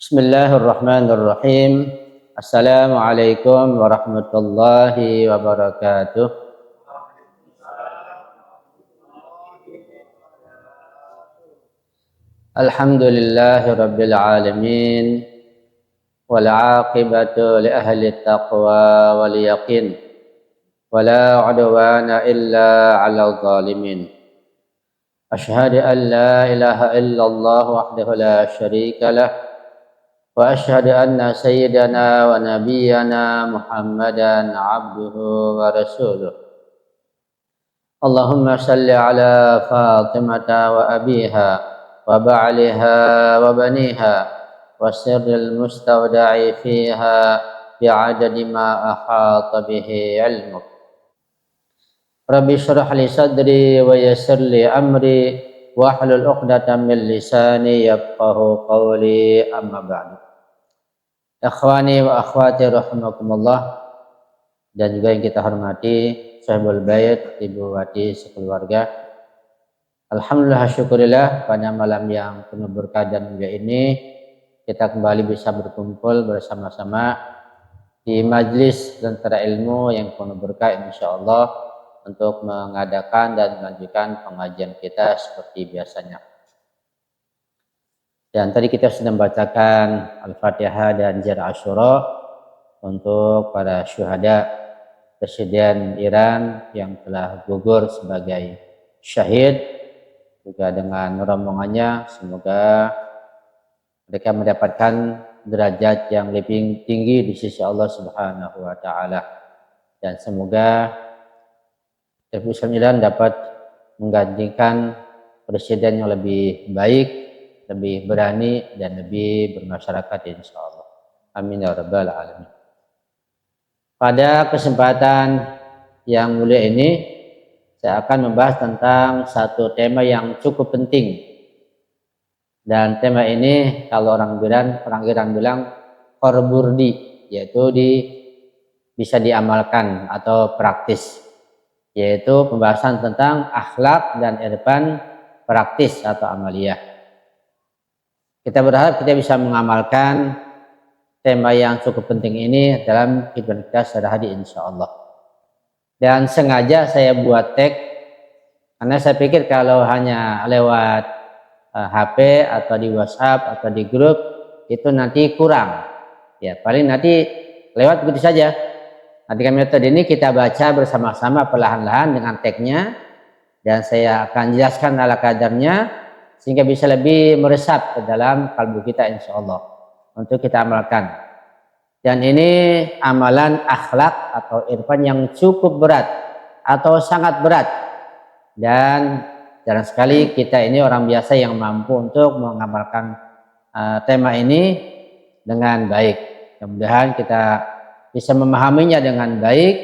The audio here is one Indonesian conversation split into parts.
Bismillahirrahmanirrahim. Assalamualaikum warahmatullahi wabarakatuh. Alhamdulillahi rabbil alamin. Wal aqibatu li ahli taqwa wal yaqin. Wala udwana illa 'alal zalimin. Asyhadu an la ilaha illallah wahdahu la syarika lah. Wa asyhadu anna sayyidana wa nabiyyana Muhammadan abduhu wa rasuluh. Allahumma salli ala Fatimata wa abiha wa ba'liha wa baniha wa sirril mustawda'i fiha bi'adadi ma ahata bihi ilmuk. Rabbi syrah li sadri wa yassir li amri wahlul 'uqdatam min lisani yafqahu qawli, amma ba'du. Ikhwani wa akhwati rahimakumullah, dan juga yang kita hormati Sahibul Bait, Ibu Wati sekeluarga. Alhamdulillah, syukurillah, pada malam yang penuh berkah dan mulia ini kita kembali bisa berkumpul bersama-sama di majlis Lentera Ilmu yang penuh berkah insyaallah untuk mengadakan dan melanjutkan pengajian kita seperti biasanya. Dan tadi kita sudah membacakan Al-Fatihah dan Jar Asyura untuk para syuhada Presiden Iran yang telah gugur sebagai syahid, juga dengan rombongannya. Semoga mereka mendapatkan derajat yang lebih tinggi di sisi Allah Subhanahu wa taala, dan semoga Presiden Iran dapat menggantikan presiden yang lebih baik, lebih berani, dan lebih bermasyarakat insyaallah. Amin ya rabbal alamin. Pada kesempatan yang mulia ini saya akan membahas tentang satu tema yang cukup penting. Dan tema ini kalau orang Iran bilang korburdi, yaitu bisa diamalkan atau praktis, yaitu pembahasan tentang akhlak dan irfan praktis atau amaliyah. Kita berharap kita bisa mengamalkan tema yang cukup penting ini dalam kehidupan kita sehari-hari insyaallah. Dan sengaja saya buat tag karena saya pikir kalau hanya lewat HP atau di WhatsApp atau di grup itu nanti kurang. Ya, paling nanti lewat begitu saja. Nanti metode ini kita baca bersama-sama perlahan-lahan dengan tagnya, dan saya akan jelaskan ala kadarnya sehingga bisa lebih meresap ke dalam kalbu kita insyaallah untuk kita amalkan. Dan ini amalan akhlak atau irfan yang cukup berat atau sangat berat, dan jarang sekali kita ini orang biasa yang mampu untuk mengamalkan tema ini dengan baik. Mudah-mudahan kita bisa memahaminya dengan baik,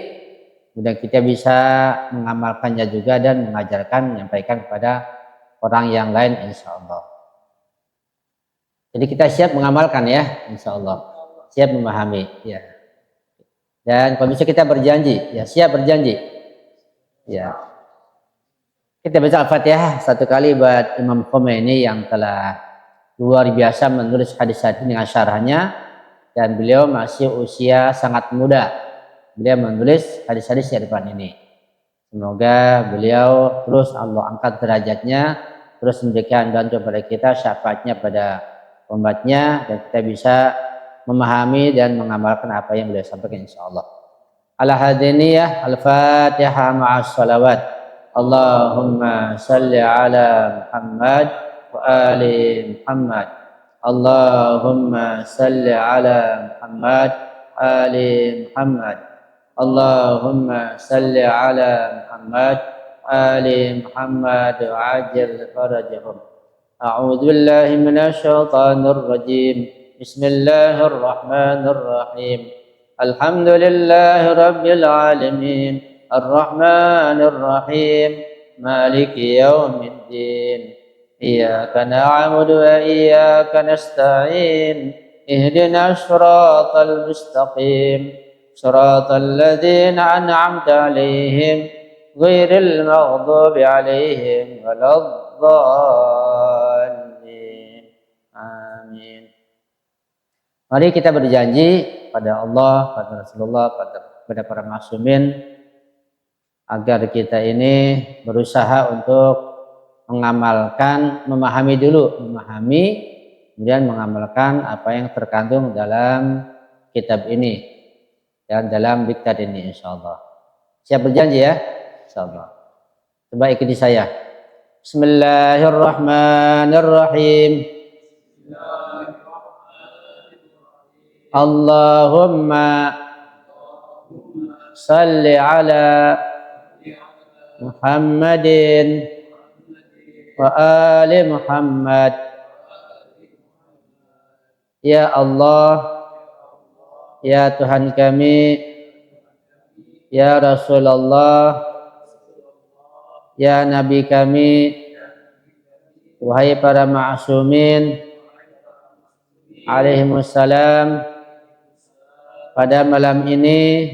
mudah kita bisa mengamalkannya juga dan mengajarkan, menyampaikan kepada orang yang lain insyaallah. Jadi kita siap mengamalkan ya insyaallah, siap memahami ya. Dan kalau bisa kita berjanji ya, siap berjanji ya. Kita baca Al-Fatihah satu kali buat Imam Khomeini yang telah luar biasa menulis hadis-hadis dengan syarahnya, dan beliau masih usia sangat muda. Beliau menulis hadis-hadis di depan ini. Semoga beliau terus Allah angkat derajatnya, terus memberikan bantuan pada kita, syafaatnya pada umatnya, dan kita bisa memahami dan mengamalkan apa yang beliau sampaikan insyaallah. Al-Hadiniyah Al-Fatihah ma'as salawat. Allahumma salli ala Muhammad wa ali Muhammad. Allahumma salli ala Muhammad wa ali Muhammad. Allahumma salli ala Muhammad Ali Muhammad wa ajil farajahum. A'udzu billahi minasy syaithanir rajim. Bismillahirrahmanirrahim. Alhamdulillahi rabbil alamin. Arrahmanir rahim. Maliki yaumiddin. Iyyaka na'budu wa iyyaka nasta'in. Ihdinas siratal mustaqim. صراط الذين أنعمت عليهم غير المغضوب عليهم ولا الضالين. آمين. Mari kita berjanji pada Allah, pada Rasulullah, pada para ma'sumin agar kita ini berusaha untuk mengamalkan, memahami dulu, kemudian mengamalkan apa yang terkandung dalam kitab ini dan dalam diktat ini, insyaallah. Siap berjanji ya, insyaallah. Coba ikuti saya. Bismillahirrahmanirrahim. Allahumma salli ala Muhammadin wa ali Muhammad. Ya Allah, ya Tuhan kami, ya Rasulullah, ya Nabi kami, wahai para ma'sumin alaihimussalam, pada malam ini,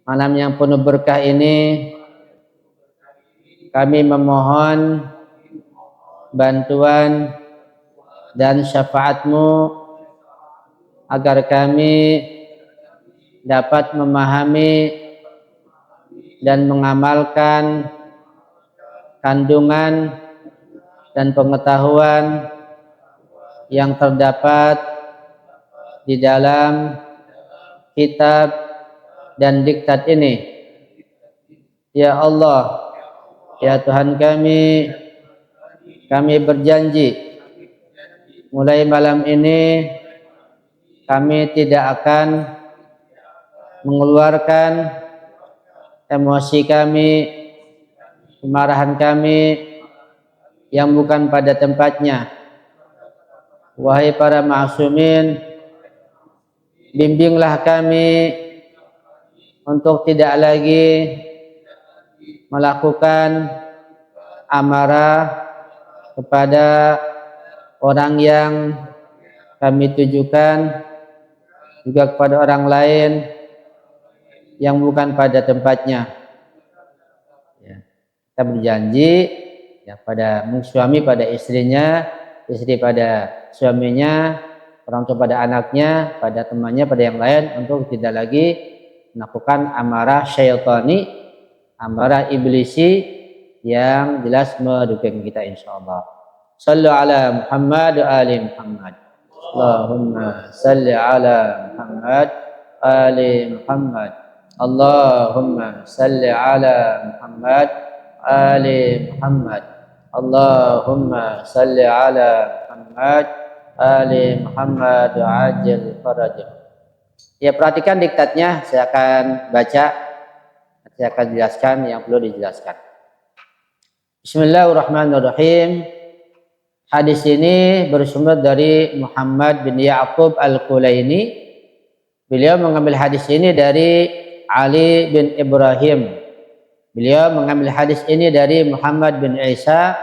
malam yang penuh berkah ini, kami memohon bantuan dan syafaat-Mu agar kami dapat memahami dan mengamalkan kandungan dan pengetahuan yang terdapat di dalam kitab dan diktat ini. Ya Allah, ya Tuhan kami berjanji mulai malam ini kami tidak akan mengeluarkan emosi kami, kemarahan kami yang bukan pada tempatnya. Wahai para ma'sumin, bimbinglah kami untuk tidak lagi melakukan amarah kepada orang yang kami tujukan, juga kepada orang lain yang bukan pada tempatnya. Ya, kita berjanji ya, pada suami pada istrinya, istri pada suaminya, orang tua pada anaknya, pada temannya, pada yang lain, untuk tidak lagi melakukan amarah syaitani, amarah iblisi yang jelas merugikan kita, insyaallah. Sallu ala Muhammad wa ali Muhammad. Allahumma salli ala Muhammad ali Muhammad. Allahumma salli ala Muhammad ali Muhammad. Allahumma salli ala Muhammad ali Muhammad ajil farajah. Ya, perhatikan diktatnya, saya akan baca, saya akan jelaskan yang perlu dijelaskan. Bismillahirrahmanirrahim. Hadis ini bersumber dari Muhammad bin Ya'qub Al-Kulaini. Beliau mengambil hadis ini dari Ali bin Ibrahim. Beliau mengambil hadis ini dari Muhammad bin Isa,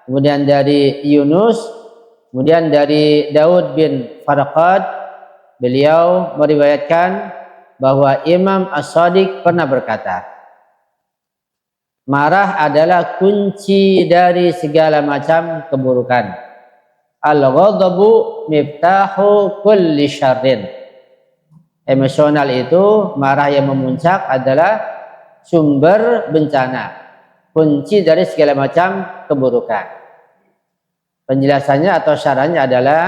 kemudian dari Yunus, kemudian dari Daud bin Farqad. Beliau meriwayatkan bahwa Imam As-Shadiq pernah berkata, marah adalah kunci dari segala macam keburukan. Al-ghadabu miftahu kulli syarrin. Emosional itu, marah yang memuncak adalah sumber bencana, kunci dari segala macam keburukan. Penjelasannya atau syarahnya adalah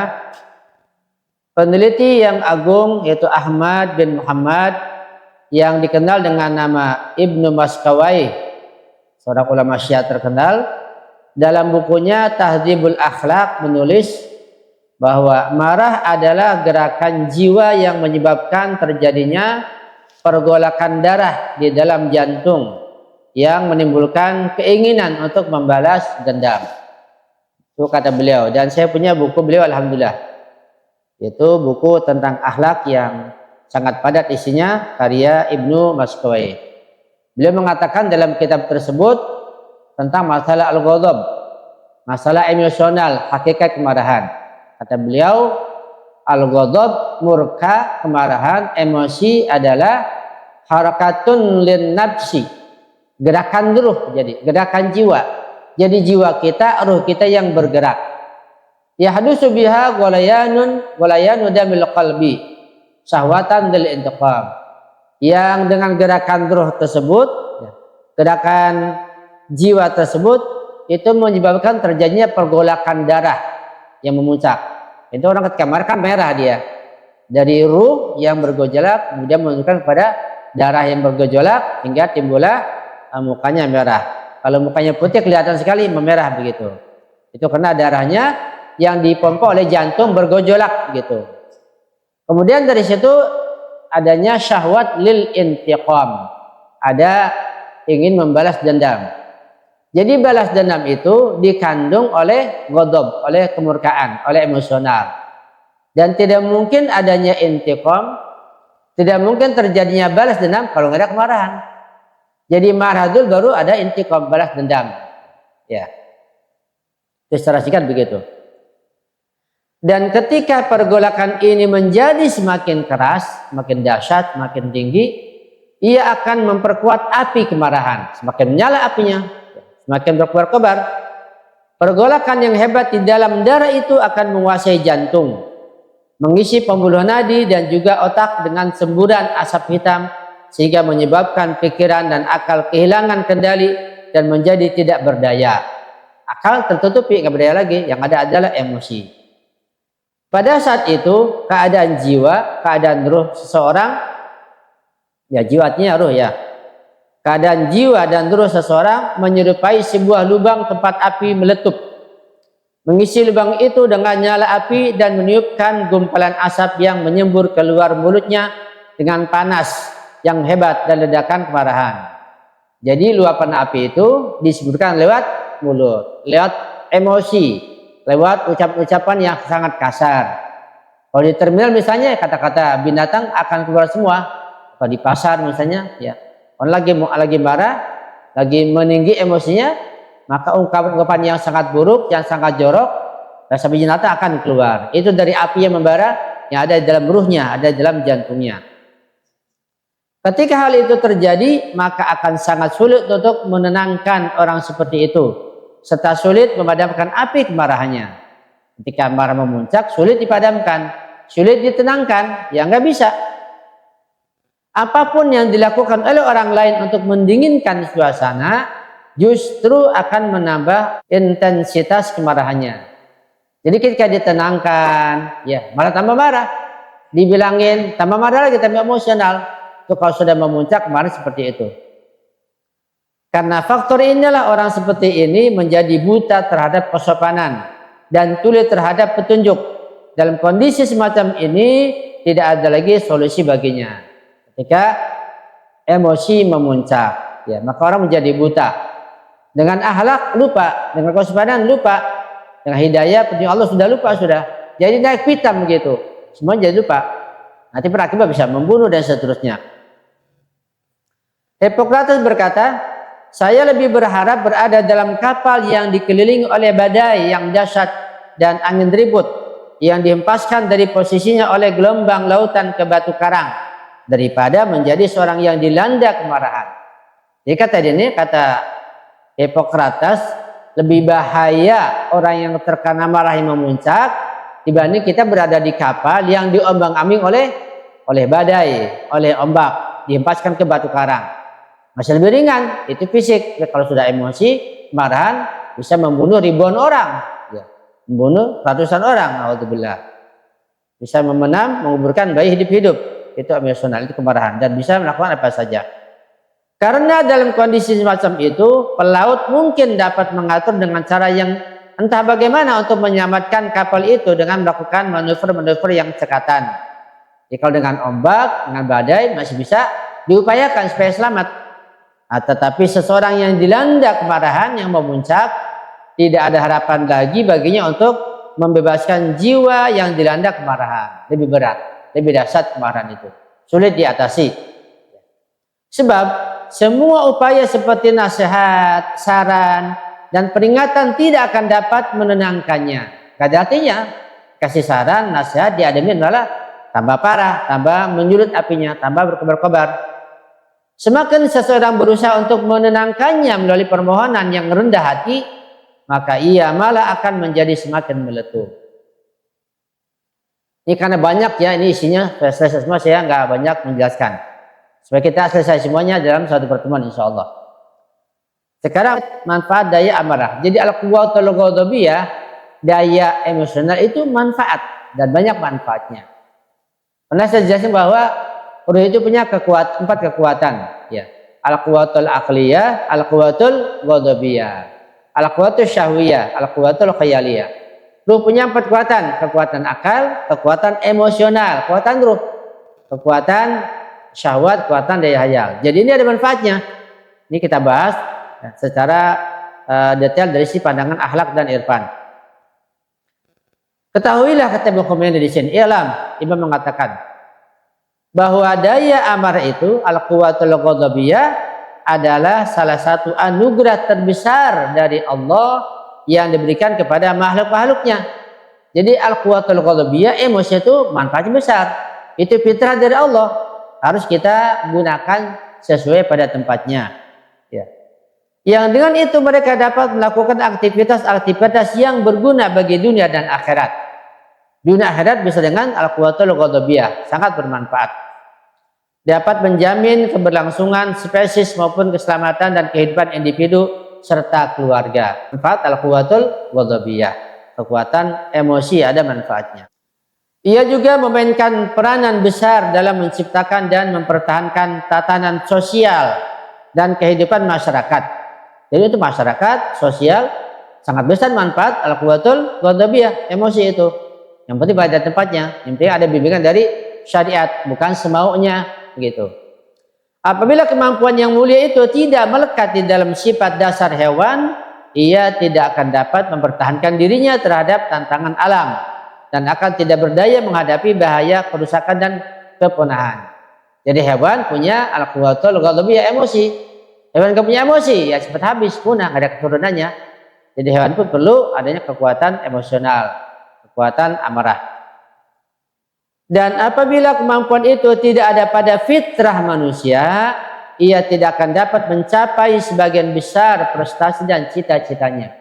peneliti yang agung yaitu Ahmad bin Muhammad yang dikenal dengan nama Ibnu Maskawai, seorang ulama Syiah terkenal, dalam bukunya Tahdzibul Akhlaq menulis bahwa marah adalah gerakan jiwa yang menyebabkan terjadinya pergolakan darah di dalam jantung yang menimbulkan keinginan untuk membalas dendam. Itu kata beliau, dan saya punya buku beliau alhamdulillah, yaitu buku tentang akhlak yang sangat padat isinya, karya Ibnu Maskawai. Beliau mengatakan dalam kitab tersebut tentang masalah al-ghadab, masalah emosional, hakikat kemarahan. Kata beliau, al-ghadab, murka, kemarahan, emosi adalah harakatun lin nafsi, gerakan ruh, jadi gerakan jiwa. Jadi jiwa kita, ruh kita yang bergerak. yahdusu biha walayanu damil qalbi syahwatan lil intiqam, yang dengan gerakan ruh tersebut, gerakan jiwa tersebut itu menyebabkan terjadinya pergolakan darah yang memuncak. Itu orang ketika marah kan merah dia, dari ruh yang bergejolak kemudian menunjukkan kepada darah yang bergejolak hingga timbullah mukanya merah. Kalau mukanya putih kelihatan sekali memerah begitu. Itu karena darahnya yang dipompa oleh jantung bergejolak gitu. Kemudian dari situ adanya syahwat lil intiqam, ada ingin membalas dendam. Jadi balas dendam itu dikandung oleh ghadab, oleh kemurkaan, oleh emosional. Dan tidak mungkin adanya intiqam, tidak mungkin terjadinya balas dendam kalau nggak ada kemarahan. Jadi marah dulu baru ada intiqam, balas dendam. Ya. Itu secara singkat begitu. Dan ketika pergolakan ini menjadi semakin keras, semakin dahsyat, semakin tinggi, ia akan memperkuat api kemarahan. Semakin menyala apinya, semakin berkobar-kobar. Pergolakan yang hebat di dalam darah itu akan menguasai jantung, mengisi pembuluh nadi dan juga otak dengan semburan asap hitam, sehingga menyebabkan pikiran dan akal kehilangan kendali dan menjadi tidak berdaya. Akal tertutupi, nggak berdaya lagi, yang ada adalah emosi. Pada saat itu keadaan jiwa, keadaan ruh seseorang, ya jiwa artinya ruh ya, keadaan jiwa dan ruh seseorang menyerupai sebuah lubang tempat api meletup. Mengisi lubang itu dengan nyala api dan meniupkan gumpalan asap yang menyembur keluar mulutnya dengan panas yang hebat dan ledakan kemarahan. Jadi luapan api itu disebutkan lewat mulut, lewat emosi, lewat ucapan-ucapan yang sangat kasar. Kalau di terminal misalnya kata-kata binatang akan keluar semua. Atau di pasar misalnya, ya. Kalau lagi marah, lagi meninggi emosinya, maka ungkapan-ungkapan yang sangat buruk, yang sangat jorok, rasa binatang akan keluar. Itu dari api yang membara yang ada di dalam ruhnya, ada di dalam jantungnya. Ketika hal itu terjadi, maka akan sangat sulit untuk menenangkan orang seperti itu, serta sulit memadamkan api kemarahannya. Ketika marah memuncak, sulit dipadamkan, sulit ditenangkan, ya nggak bisa. Apapun yang dilakukan oleh orang lain untuk mendinginkan suasana, justru akan menambah intensitas kemarahannya. Jadi ketika ditenangkan, ya malah tambah marah. Dibilangin tambah marah lagi, tambah emosional. Itu kalau sudah memuncak kemarin seperti itu. Karena faktor inilah orang seperti ini menjadi buta terhadap kesopanan dan tuli terhadap petunjuk. Dalam kondisi semacam ini tidak ada lagi solusi baginya. Ketika emosi memuncak, ya maka orang menjadi buta. Dengan akhlak lupa, dengan kesopanan lupa, dengan hidayah petunjuk Allah sudah lupa sudah. Jadi naik pitam begitu, semua jadi lupa. Nanti berakibat bisa membunuh dan seterusnya. Hippocrates berkata, saya lebih berharap berada dalam kapal yang dikelilingi oleh badai yang dahsyat dan angin ribut yang dihempaskan dari posisinya oleh gelombang lautan ke batu karang daripada menjadi seorang yang dilanda kemarahan. Jadi kata Hippocrates, lebih bahaya orang yang terkena marah yang memuncak dibanding kita berada di kapal yang diombang-ambing oleh badai, oleh ombak, dihempaskan ke batu karang. Masih lebih ringan, itu fisik. Ya, kalau sudah emosi, kemarahan bisa membunuh ribuan orang, ya. Membunuh ratusan orang, alhamdulillah. Bisa memenam, menguburkan bayi hidup-hidup. Itu emosional, itu kemarahan, dan bisa melakukan apa saja. Karena dalam kondisi semacam itu, pelaut mungkin dapat mengatur dengan cara yang entah bagaimana untuk menyelamatkan kapal itu dengan melakukan manuver-manuver yang cekatan. Jadi kalau dengan ombak, dengan badai masih bisa diupayakan supaya selamat. Tetapi seseorang yang dilanda kemarahan yang memuncak, tidak ada harapan lagi baginya untuk membebaskan jiwa yang dilanda kemarahan. Lebih berat, lebih dahsyat kemarahan itu, sulit diatasi. Sebab semua upaya seperti nasihat, saran, dan peringatan tidak akan dapat menenangkannya. Artinya kasih saran, nasihat diademi malah tambah parah, tambah menyulut apinya, tambah berkobar-kobar. Semakin seseorang berusaha untuk menenangkannya melalui permohonan yang rendah hati, maka ia malah akan menjadi semakin meletup. Ini karena banyak ya, ini isinya selesai semua, saya nggak banyak menjelaskan. Supaya kita selesai semuanya dalam satu pertemuan insya Allah. Sekarang manfaat daya amarah. Jadi al-quwwatul ghadabiyah, daya emosional itu manfaat dan banyak manfaatnya. Pernah saya jelaskan bahwa ruh itu punya empat kekuatan, ya. Al-quwwatul aqliyah, al-quwwatul ghadabiyah, al-quwwatul syahwiyah, al-quwwatul khayaliyah. Ruh punya empat kekuatan akal, kekuatan emosional, kekuatan ruh, kekuatan syahwat, kekuatan daya hayal. Jadi ini ada manfaatnya. Ini kita bahas secara detail dari si pandangan akhlak dan irfan. Ketahuilah, kata Ibnu Khomeini di sini, Imam mengatakan bahwa daya amarah itu al-quwwatul ghadabiyah adalah salah satu anugerah terbesar dari Allah yang diberikan kepada makhluk-makhluknya. Jadi al-quwwatul ghadabiyah, emosi itu manfaatnya besar. Itu fitrah dari Allah, harus kita gunakan sesuai pada tempatnya, ya. Yang dengan itu mereka dapat melakukan aktivitas-aktivitas yang berguna bagi dunia dan akhirat. Dunia akhirat bisa dengan al-quwwatul ghadabiyah, sangat bermanfaat. Dapat menjamin keberlangsungan spesies maupun keselamatan dan kehidupan individu serta keluarga. Manfaat al-quwwatul ghadabiyah, kekuatan emosi ada manfaatnya. Ia juga memainkan peranan besar dalam menciptakan dan mempertahankan tatanan sosial dan kehidupan masyarakat. Jadi itu masyarakat, sosial, sangat besar manfaat al-quwwatul ghadabiyah, emosi itu. Yang penting pada tempatnya, yang penting ada bimbingan dari syariat, bukan semaunya gitu. Apabila kemampuan yang mulia itu tidak melekat di dalam sifat dasar hewan, ia tidak akan dapat mempertahankan dirinya terhadap tantangan alam dan akan tidak berdaya menghadapi bahaya kerusakan dan kepunahan. Jadi hewan punya al-quwwatul ghadabiyah, emosi. Hewan gak punya emosi, ya cepat habis, punah, ada keturunannya. Jadi hewan pun perlu adanya kekuatan emosional, kekuatan amarah. Dan apabila kemampuan itu tidak ada pada fitrah manusia, ia tidak akan dapat mencapai sebagian besar prestasi dan cita-citanya.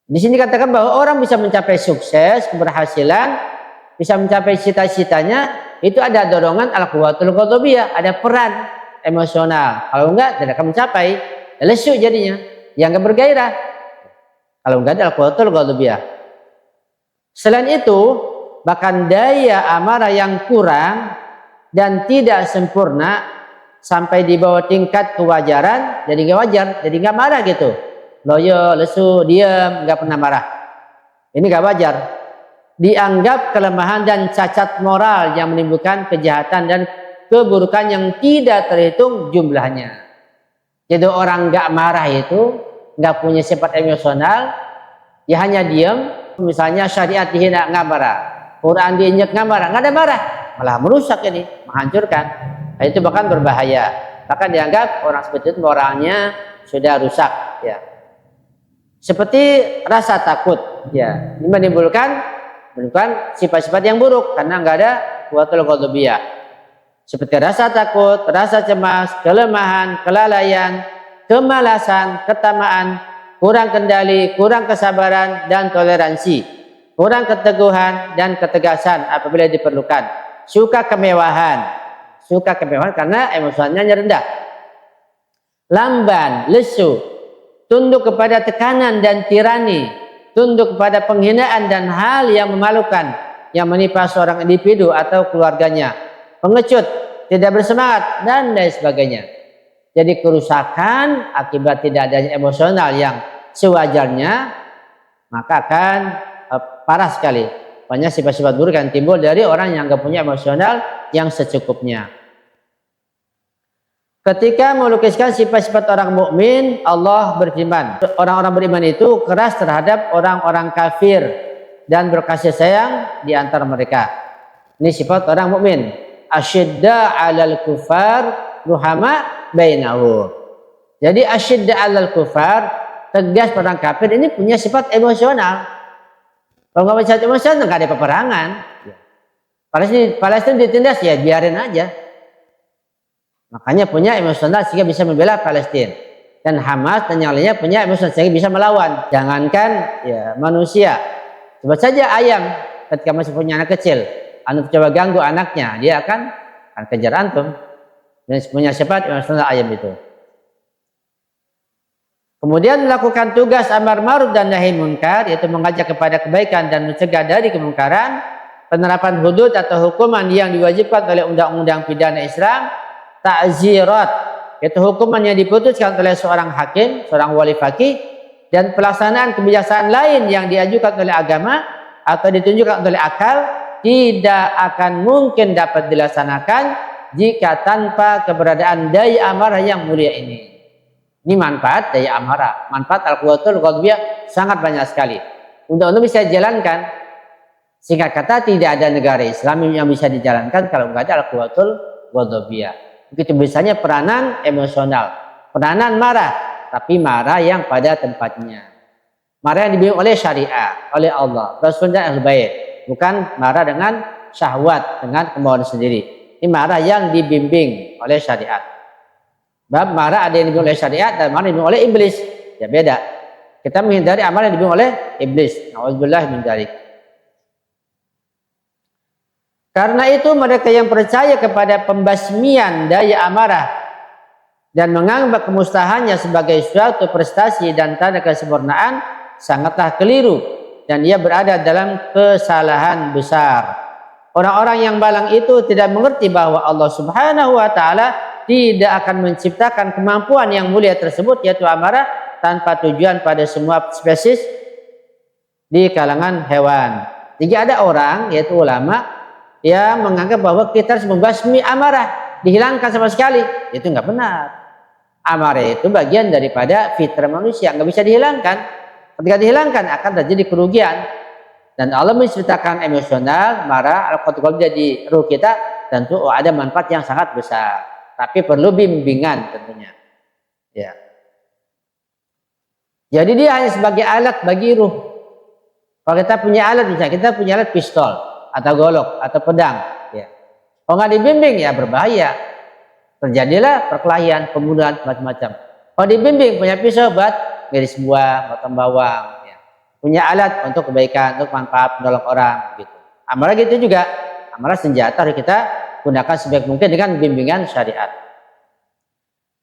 Di sini katakan bahwa orang bisa mencapai sukses, keberhasilan, bisa mencapai cita-citanya, itu ada dorongan al-quwwatul ghadabiyah, ada peran emosional. Kalau enggak, tidak akan mencapai, lesu jadinya, yang enggak bergairah. Kalau enggak ada al-quwwatul ghadabiyah. Selain itu, bahkan daya amarah yang kurang dan tidak sempurna sampai di bawah tingkat kewajaran, jadi enggak wajar, jadi enggak marah gitu. Loyo, lesu, diam, enggak pernah marah. Ini enggak wajar. Dianggap kelemahan dan cacat moral yang menimbulkan kejahatan dan keburukan yang tidak terhitung jumlahnya. Jadi orang nggak marah itu nggak punya sifat emosional, ya hanya diam. Misalnya syariat dihina nggak marah, Quran diinjak nggak marah, nggak ada marah, malah merusak ini, menghancurkan. Nah, itu bahkan berbahaya. Bahkan dianggap orang seperti itu moralnya sudah rusak. Ya. Seperti rasa takut, ya, ini menimbulkan sifat-sifat yang buruk karena nggak ada quwwatul ghadabiyah. Seperti rasa takut, rasa cemas, kelemahan, kelalaian, kemalasan, ketamaan, kurang kendali, kurang kesabaran dan toleransi, kurang keteguhan dan ketegasan apabila diperlukan, suka kemewahan karena emosionalnya rendah, lamban, lesu, tunduk kepada tekanan dan tirani, tunduk kepada penghinaan dan hal yang memalukan yang menimpa seorang individu atau keluarganya, pengecut, tidak bersemangat dan lain sebagainya. Jadi kerusakan akibat tidak adanya emosional yang sewajarnya, maka akan parah sekali. Banyak sifat-sifat buruk yang timbul dari orang yang nggak punya emosional yang secukupnya. Ketika melukiskan sifat-sifat orang mukmin, Allah berfirman, orang-orang beriman itu keras terhadap orang-orang kafir dan berkasih sayang di antara mereka. Ini sifat orang mukmin. Asyidda 'alal kufar ruhama bainahum. Jadi asyidda 'alal kufar, tegas pada orang kafir, ini punya sifat emosional. Kalau nggak punya sifat emosional nggak ada peperangan. Palestina ditindas ya biarin aja. Makanya punya emosional sehingga bisa membela Palestina. Dan Hamas dan yang lainnya punya emosional sehingga bisa melawan. Jangankan ya manusia, coba saja ayam ketika masih punya anak kecil, antum coba ganggu anaknya, dia akan kejar antum. Dan punya sifat emosional ayam itu. Kemudian melakukan tugas amar ma'ruf dan nahi munkar, yaitu mengajak kepada kebaikan dan mencegah dari kemungkaran, penerapan hudud atau hukuman yang diwajibkan oleh undang-undang pidana Islam, ta'zirat, yaitu hukuman yang diputuskan oleh seorang hakim, seorang wali faqih, dan pelaksanaan kebijaksanaan lain yang diajukan oleh agama atau ditunjukkan oleh akal tidak akan mungkin dapat dilaksanakan jika tanpa keberadaan daya amarah yang mulia ini. Ini manfaat daya amarah, manfaat al-quwwatul ghadabiyah sangat banyak sekali. Untuk bisa dijalankan, singkat kata tidak ada negara Islam yang bisa dijalankan kalau nggak ada al-quwwatul ghadabiyah. Begitu besarnya peranan emosional, peranan marah, tapi marah yang pada tempatnya. Marah yang dibimbing oleh syariah, oleh Allah, Rasul dan Ahlul Bait, bukan marah dengan syahwat, dengan kemauan sendiri. Ini marah yang dibimbing oleh syariat. Bab marah ada yang dibimbing oleh syariat dan marah yang dibimbing oleh iblis. Ya beda. Kita menghindari amal yang dibimbing oleh iblis. Nauzubillah min dzalik. Karena itu mereka yang percaya kepada pembasmian daya amarah dan menganggap kemustahannya sebagai suatu prestasi dan tanda kesempurnaan sangatlah keliru dan ia berada dalam kesalahan besar. Orang-orang yang balang itu tidak mengerti bahwa Allah Subhanahu wa taala tidak akan menciptakan kemampuan yang mulia tersebut, yaitu amarah, tanpa tujuan pada semua spesies di kalangan hewan. Jika ada orang, yaitu ulama, yang menganggap bahwa kita harus membasmi amarah, dihilangkan sama sekali, itu nggak benar. Amarah itu bagian daripada fitrah manusia, nggak bisa dihilangkan. Ketika dihilangkan akan terjadi kerugian. Dan Allah menceritakan emosional, marah, al-quwwatul jadi ruh kita, tentu ada manfaat yang sangat besar. Tapi perlu bimbingan tentunya. Ya. Jadi dia hanya sebagai alat bagi ruh. Kalau kita punya alat, misalnya kita punya alat pistol, atau golok, atau pedang. Ya. Kalau nggak dibimbing, ya berbahaya. Terjadilah perkelahian, pembunuhan, macam-macam. Kalau dibimbing, punya pisau buat ngiris buah, potong bawang. Punya alat untuk kebaikan, untuk manfaat, menolong orang gitu. Amarah gitu juga. Amarah senjata harus kita gunakan sebaik mungkin dengan bimbingan syariat.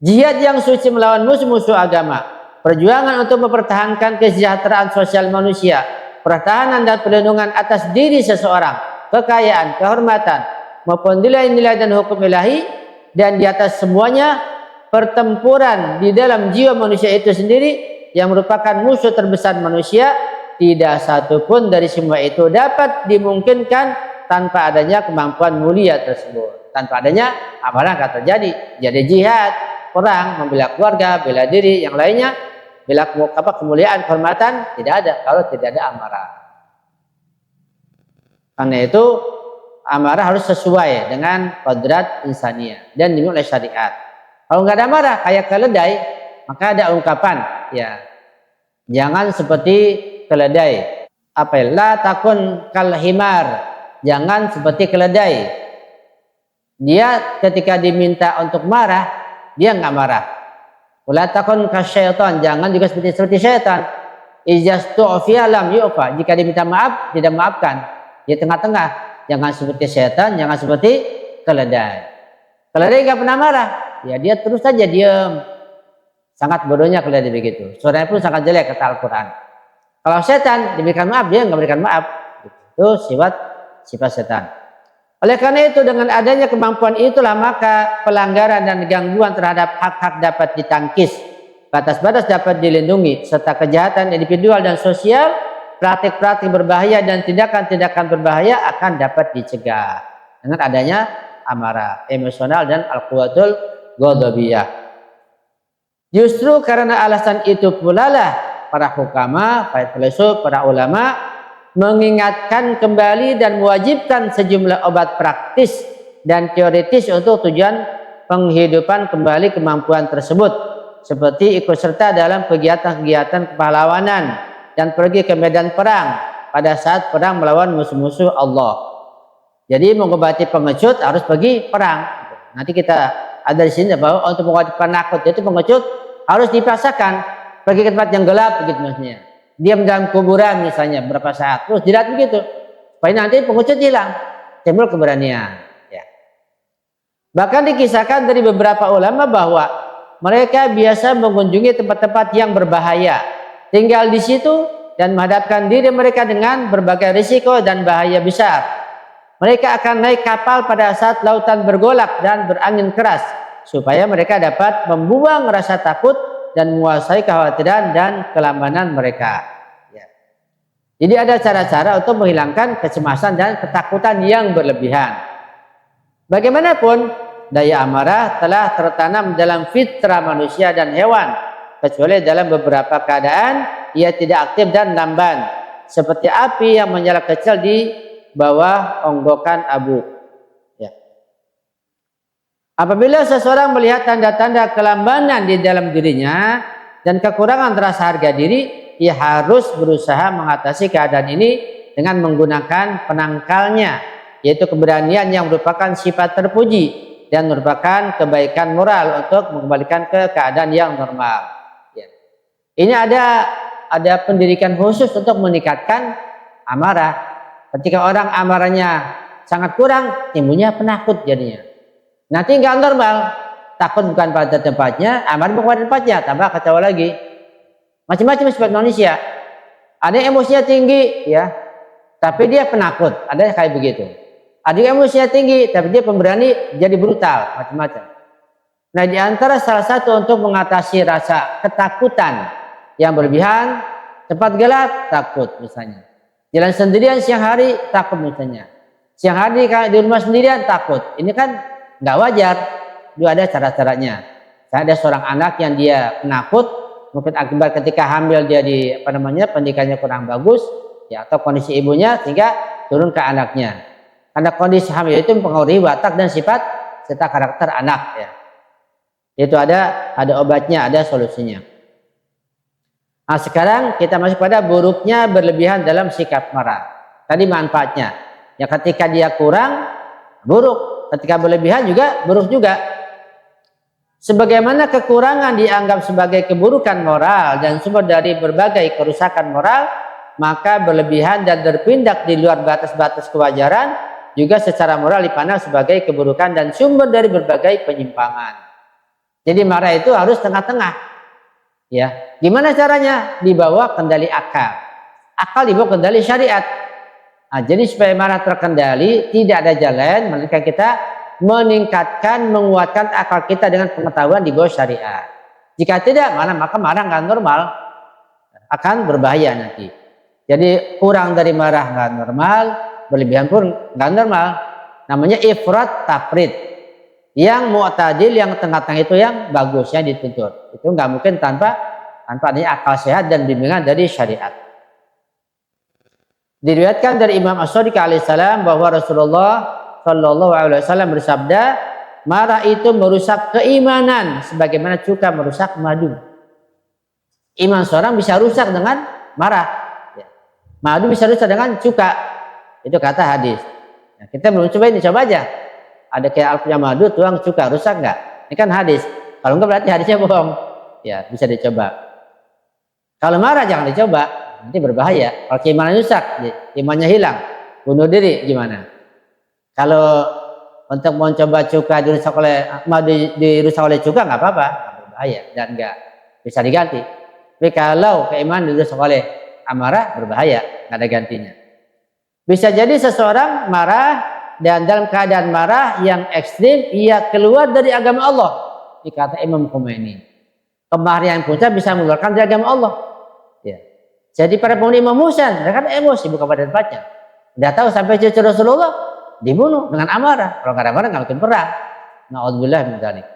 Jihad yang suci melawan musuh-musuh agama, perjuangan untuk mempertahankan kesejahteraan sosial manusia, pertahanan dan perlindungan atas diri seseorang, kekayaan, kehormatan, maupun nilai-nilai dan hukum ilahi, dan di atas semuanya pertempuran di dalam jiwa manusia itu sendiri yang merupakan musuh terbesar manusia, tidak satupun dari semua itu dapat dimungkinkan tanpa adanya kemampuan mulia tersebut. Tanpa adanya amarah akan terjadi. Jadi jihad, perang, membela keluarga, bela diri, yang lainnya, bela kemuliaan, kehormatan, tidak ada kalau tidak ada amarah. Karena itu amarah harus sesuai dengan kodrat insaniyah dan dimulai syariat. Kalau nggak ada amarah kayak keledai, maka ada ungkapan, ya, jangan seperti keledai. Apa ya? La takun kal himar. Jangan seperti keledai. Dia ketika diminta untuk marah, dia nggak marah. La takun kasyaitan. Jangan juga seperti syaitan. Ijastu'fiya lam yu'fa. Jika diminta maaf, tidak maafkan. Di tengah-tengah. Jangan seperti syaitan, jangan seperti keledai. Keledai nggak pernah marah. Ya dia terus saja diam. Sangat bodohnya keledai begitu. Suaranya pun sangat jelek kata Al-Quran. Kalau setan diberikan maaf, dia nggak berikan maaf. Itu sifat setan. Oleh karena itu dengan adanya kemampuan itulah maka pelanggaran dan gangguan terhadap hak-hak dapat ditangkis. Batas-batas dapat dilindungi. Serta kejahatan individual dan sosial, praktik-praktik berbahaya dan tindakan-tindakan berbahaya akan dapat dicegah. Dengan adanya amarah, emosional dan al-quwwatul ghadabiyah. Justru karena alasan itu pula lah para hukama, para filsuf, para ulama mengingatkan kembali dan mewajibkan sejumlah obat praktis dan teoritis untuk tujuan penghidupan kembali kemampuan tersebut, seperti ikut serta dalam kegiatan-kegiatan kepahlawanan dan pergi ke medan perang pada saat perang melawan musuh-musuh Allah. Jadi mengobati pengecut harus pergi perang. Nanti kita ada di sini bahwa untuk mengobati penakut itu pengecut harus dipaksakan pergi ke tempat yang gelap begitu maksudnya. Diam dalam kuburan misalnya berapa saat terus dilihat begitu supaya nanti pengecut hilang. timbul keberanian. Ya. Bahkan dikisahkan dari beberapa ulama bahwa mereka biasa mengunjungi tempat-tempat yang berbahaya, tinggal di situ dan menghadapkan diri mereka dengan berbagai risiko dan bahaya besar. Mereka akan naik kapal pada saat lautan bergolak dan berangin keras, supaya mereka dapat membuang rasa takut dan menguasai kekhawatiran dan kelambanan mereka. Ya. Jadi ada cara-cara untuk menghilangkan kecemasan dan ketakutan yang berlebihan. Bagaimanapun, daya amarah telah tertanam dalam fitrah manusia dan hewan, kecuali dalam beberapa keadaan ia tidak aktif dan lamban, seperti api yang menyala kecil di bawah onggokan abu. Ya. Apabila seseorang melihat tanda-tanda kelambanan di dalam dirinya dan kekurangan rasa harga diri, ia harus berusaha mengatasi keadaan ini dengan menggunakan penangkalnya, yaitu keberanian yang merupakan sifat terpuji dan merupakan kebaikan moral untuk mengembalikan ke keadaan yang normal. Ya. Ini ada pendidikan khusus untuk meningkatkan amarah. Ketika orang amarahnya sangat kurang, timbulnya penakut jadinya. Nanti nggak normal, takut bukan pada tempatnya, amarah bukan pada tempatnya, tambah kacau lagi. Macam-macam sifat manusia. Ada yang emosinya tinggi, ya, tapi dia penakut. Ada yang kayak begitu. Ada yang emosinya tinggi, tapi dia pemberani, jadi brutal, macam-macam. Nah, di antara salah satu untuk mengatasi rasa ketakutan yang berlebihan, tempat gelap takut misalnya. Jalan sendirian siang hari takut misalnya. Siang hari di rumah sendirian takut. Ini kan nggak wajar. Itu ada cara-caranya. Ada seorang anak yang dia penakut, mungkin akibat ketika hamil dia pendidikannya kurang bagus, ya, atau kondisi ibunya sehingga turun ke anaknya. Karena kondisi hamil itu mempengaruhi watak dan sifat serta karakter anak. Ya. Itu ada obatnya, ada solusinya. Nah, sekarang kita masuk pada buruknya berlebihan dalam sikap marah. Tadi manfaatnya. Ya, ketika dia kurang, buruk. Ketika berlebihan juga, buruk juga. Sebagaimana kekurangan dianggap sebagai keburukan moral dan sumber dari berbagai kerusakan moral, maka berlebihan dan berpindah di luar batas-batas kewajaran juga secara moral dipandang sebagai keburukan dan sumber dari berbagai penyimpangan. Jadi marah itu harus tengah-tengah. Ya, gimana caranya? Dibawa kendali akal. Akal dibawa kendali syariat. Nah, jadi supaya marah terkendali, tidak ada jalan melainkan kita meningkatkan, menguatkan akal kita dengan pengetahuan di bawah syariat. Jika tidak, maka marah nggak normal, akan berbahaya nanti. Jadi kurang dari marah nggak normal, berlebihan pun nggak normal. Namanya ifrat tafrid. Yang mu'tadil, yang tengah-tengah itu yang bagusnya dituntut. Itu nggak mungkin tanpa adanya akal sehat dan bimbingan dari syariat. Diriwayatkan dari Imam As-Shadiq alaihissalam bahwa Rasulullah Shallallahu alaihi wasallam bersabda, marah itu merusak keimanan sebagaimana cuka merusak madu. Iman seorang bisa rusak dengan marah. Madu bisa rusak dengan cuka. Itu kata hadis. Nah, kita belum coba ini, coba aja. Ada kayak punya madu, tuang cuka, rusak nggak? Ini kan hadis. Kalau enggak berarti hadisnya bohong. Ya, bisa dicoba. Kalau marah jangan dicoba, nanti berbahaya. Kalau keimanan rusak, imannya hilang, bunuh diri gimana? Kalau untuk mencoba cuka dirusak oleh madu dirusak oleh cuka nggak apa-apa, berbahaya dan nggak bisa diganti. Tapi kalau keimanan dirusak oleh amarah, berbahaya, nggak ada gantinya. Bisa jadi seseorang marah dan dalam keadaan marah yang ekstrim, ia keluar dari agama Allah. Dikata Imam Khomeini, kemarahan puncak bisa mengeluarkan dari agama Allah. Ya. Jadi para penghuni Imam Musa, mereka kan emosi bukan pada tempatnya. Udah tahu sampai cucu Rasulullah dibunuh dengan amarah. Kalau nggak ada amarah nggak mungkin perang. Na'udzubillah min dzalik.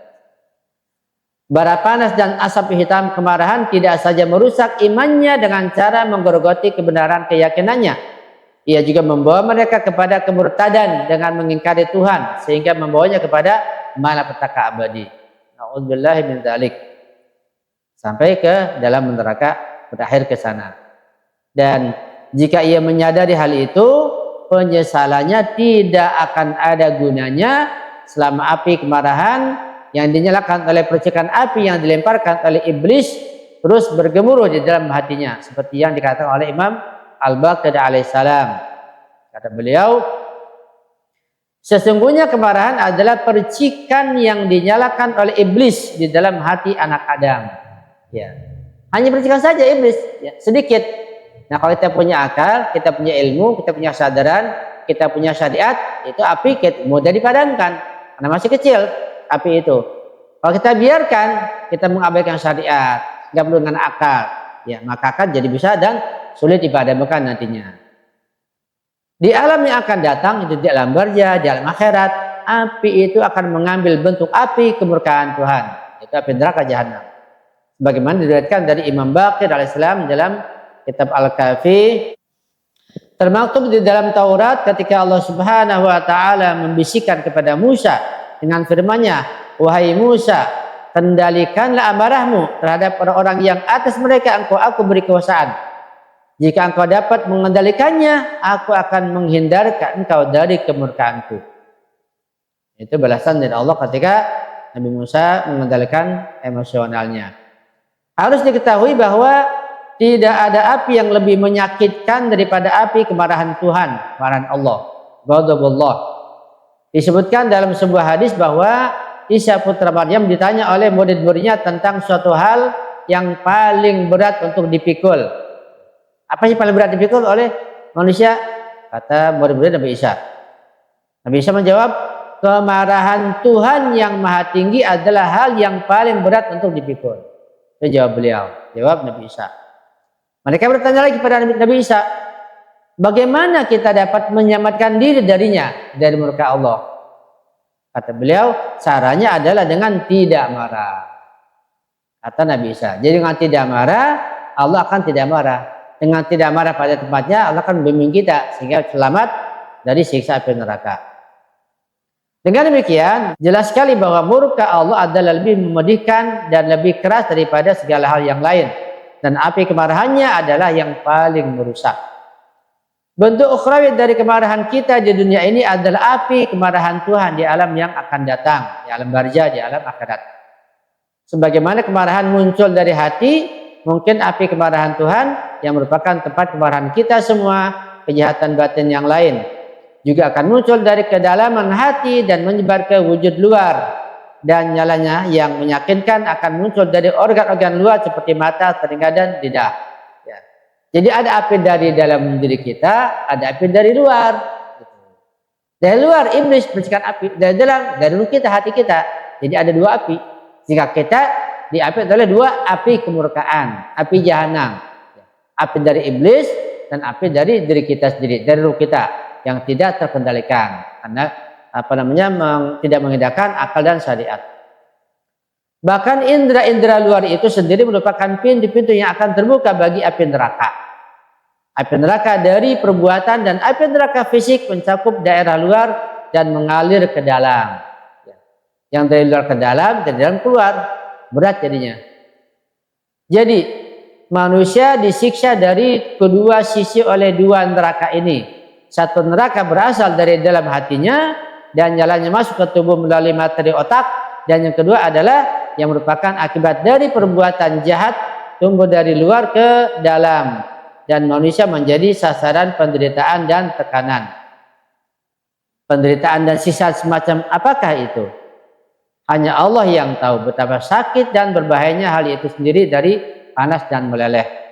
Bara panas dan asap hitam kemarahan tidak saja merusak imannya dengan cara menggerogoti kebenaran keyakinannya. Ia juga membawa mereka kepada kemurtadan dengan mengingkari Tuhan sehingga membawanya kepada malapetaka abadi. Na'udzubillah min dzalik. Sampai ke dalam neraka, berakhir ke sana. Dan jika ia menyadari hal itu, penyesalannya tidak akan ada gunanya selama api kemarahan yang dinyalakan oleh percikan api yang dilemparkan oleh iblis terus bergemuruh di dalam hatinya, seperti yang dikatakan oleh Imam Al-Baqir alaihissalam. Kata beliau, Sesungguhnya kemarahan adalah percikan yang dinyalakan oleh iblis di dalam hati anak Adam. Ya. Hanya percikan saja iblis, ya, sedikit. Nah, kalau kita punya akal, kita punya ilmu, kita punya kesadaran, kita punya syariat, itu api mudah dipadamkan karena masih kecil api itu. Kalau kita biarkan, kita mengabaikan syariat, nggak perlu dengan akal, ya maka akan jadi bisa dan sulit dipadamkan nantinya. Di alam yang akan datang, itu di alam barzah, di alam akhirat, api itu akan mengambil bentuk api kemurkaan Tuhan, itu api neraka jahanam. Bagaimana diriwayatkan dari Imam Baqir alaihissalam dalam kitab Al-Kafi, termaktub di dalam Taurat ketika Allah Subhanahu wa taala membisikkan kepada Musa dengan firman-Nya, "Wahai Musa, kendalikanlah amarahmu terhadap orang-orang yang atas mereka aku beri kekuasaan. Jika engkau dapat mengendalikannya, aku akan menghindarkan engkau dari kemurkaanku." Itu balasan dari Allah ketika Nabi Musa mengendalikan emosionalnya. Harus diketahui bahwa tidak ada api yang lebih menyakitkan daripada api kemarahan Tuhan, kemarahan Allah, ghadabullah. Disebutkan dalam sebuah hadis bahwa Isa putra Maryam ditanya oleh murid-muridnya tentang suatu hal yang paling berat untuk dipikul. Apa sih paling berat dipikul oleh manusia? Kata murid-murid Nabi Isa. Nabi Isa menjawab, kemarahan Tuhan yang maha tinggi adalah hal yang paling berat untuk dipikul. Itu jawab beliau, jawab Nabi Isa. Mereka bertanya lagi kepada Nabi Isa, bagaimana kita dapat menyelamatkan diri darinya, dari murka Allah? Kata beliau, caranya adalah dengan tidak marah. Kata Nabi Isa, jadi dengan tidak marah, Allah akan tidak marah. Dengan tidak marah pada tempatnya, Allah akan membimbing kita sehingga selamat dari siksa api neraka. Dengan demikian, jelas sekali bahwa murka Allah adalah lebih memedihkan dan lebih keras daripada segala hal yang lain. Dan api kemarahannya adalah yang paling merusak. Bentuk ukhrawi dari kemarahan kita di dunia ini adalah api kemarahan Tuhan di alam yang akan datang, di alam barzah, di alam akhirat. Sebagaimana kemarahan muncul dari hati, mungkin api kemarahan Tuhan yang merupakan tempat kemarahan kita semua, kejahatan batin yang lain, juga akan muncul dari kedalaman hati dan menyebar ke wujud luar. Dan nyalanya yang meyakinkan akan muncul dari organ-organ luar seperti mata, telinga, dan lidah. Ya. Jadi ada api dari dalam diri kita, ada api dari luar. Dari luar iblis percikan api, dari dalam, dari ruh kita, hati kita. Jadi ada dua api. Jika kita diapi oleh dua api kemurkaan, api jahanam. Api dari iblis dan api dari diri kita sendiri, dari ruh kita yang tidak terkendalikan. Karena tidak mengindahkan akal dan syariat. Bahkan indera-indera luar itu sendiri merupakan pintu-pintu yang akan terbuka bagi api neraka. Api neraka dari perbuatan dan api neraka fisik mencakup daerah luar dan mengalir ke dalam. Yang dari luar ke dalam, dari dalam keluar, berat jadinya. Jadi manusia disiksa dari kedua sisi oleh dua neraka ini. Satu neraka berasal dari dalam hatinya dan jalannya masuk ke tubuh melalui materi otak, dan yang kedua adalah yang merupakan akibat dari perbuatan jahat tumbuh dari luar ke dalam dan manusia menjadi sasaran penderitaan dan tekanan. Penderitaan dan sisa semacam apakah itu? Hanya Allah yang tahu betapa sakit dan berbahayanya hal itu sendiri dari panas dan meleleh.